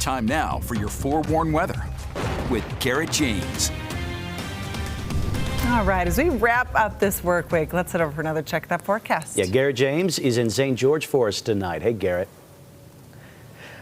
Time now for your forewarned weather with Garrett James. All right, as we wrap up this work week, let's head over for another check of that forecast. Yeah, Garrett James is in St. George for us tonight. Hey, Garrett.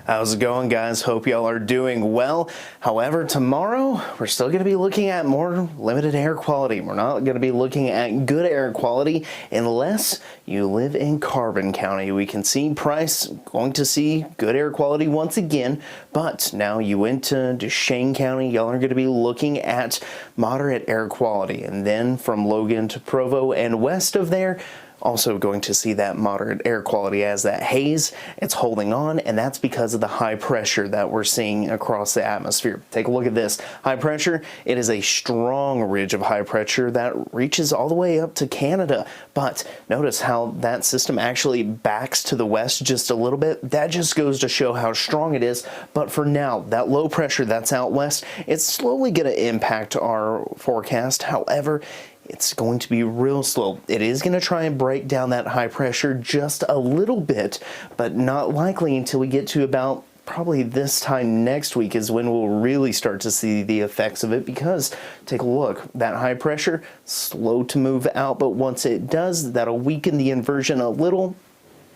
How's it going, guys? Hope y'all are doing well. However, tomorrow we're still going to be looking at more limited air quality. We're not going to be looking at good air quality unless you live in Carbon County. We can see Price going to see good air quality once again, but now you went to Duchesne County, y'all are going to be looking at moderate air quality. And then from Logan to Provo and west of there, also going to see that moderate air quality as that haze, it's holding on, and that's because of the high pressure that we're seeing across the atmosphere. Take a look at this. High pressure, it is a strong ridge of high pressure that reaches all the way up to Canada. But notice how that system actually backs to the west just a little bit. That just goes to show how strong it is. But for now, that low pressure that's out west, it's slowly going to impact our forecast. However, it's going to be real slow. It is going to try and break down that high pressure just a little bit, but not likely until we get to about probably this time next week is when we'll really start to see the effects of it, because take a look, that high pressure, slow to move out, but once it does, that'll weaken the inversion a little.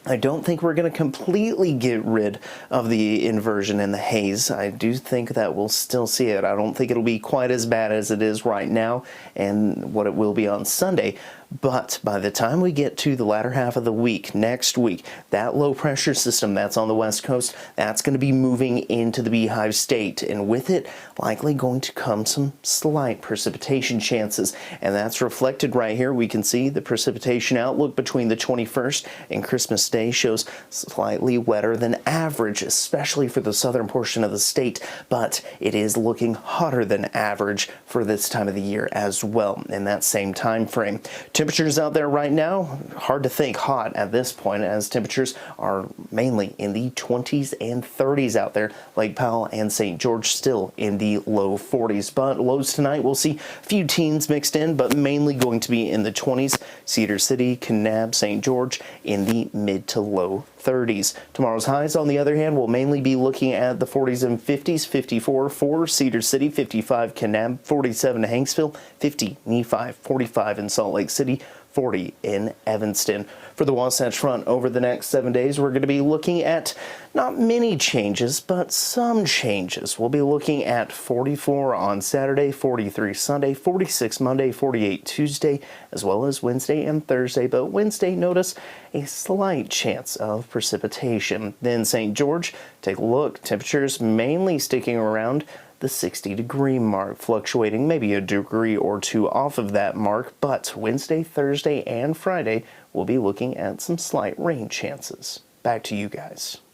I don't think we're going to completely get rid of the inversion and the haze. I do think that we'll still see it. I don't think it'll be quite as bad as it is right now and what it will be on Sunday. But by the time we get to the latter half of the week, next week, that low pressure system that's on the west coast, that's going to be moving into the Beehive State. And with it, likely going to come some slight precipitation chances. And that's reflected right here. We can see the precipitation outlook between the 21st and Christmas Day shows slightly wetter than average, especially for the southern portion of the state. But it is looking hotter than average for this time of the year as well in that same time frame. Temperatures out there right now, hard to think hot at this point, as temperatures are mainly in the 20s and 30s out there. Lake Powell and St. George still in the low 40s, but lows tonight we'll see a few teens mixed in, but mainly going to be in the 20s. Cedar City, Kanab, St. George in the mid to low 30s. Tomorrow's highs, on the other hand, will mainly be looking at the 40s and 50s. 54 for Cedar City, 55 Kanab, 47 Hanksville, 50 Nephi, 45 in Salt Lake City, 40 in Evanston. For the Wasatch Front over the next 7 days, we're going to be looking at not many changes, but some changes. We'll be looking at 44 on Saturday, 43 Sunday, 46 Monday, 48 Tuesday, as well as Wednesday and Thursday. But Wednesday, notice a slight chance of precipitation. Then St. George, take a look. Temperatures mainly sticking around the 60-degree mark, fluctuating maybe a degree or two off of that mark, but Wednesday, Thursday, and Friday we'll be looking at some slight rain chances. Back to you guys.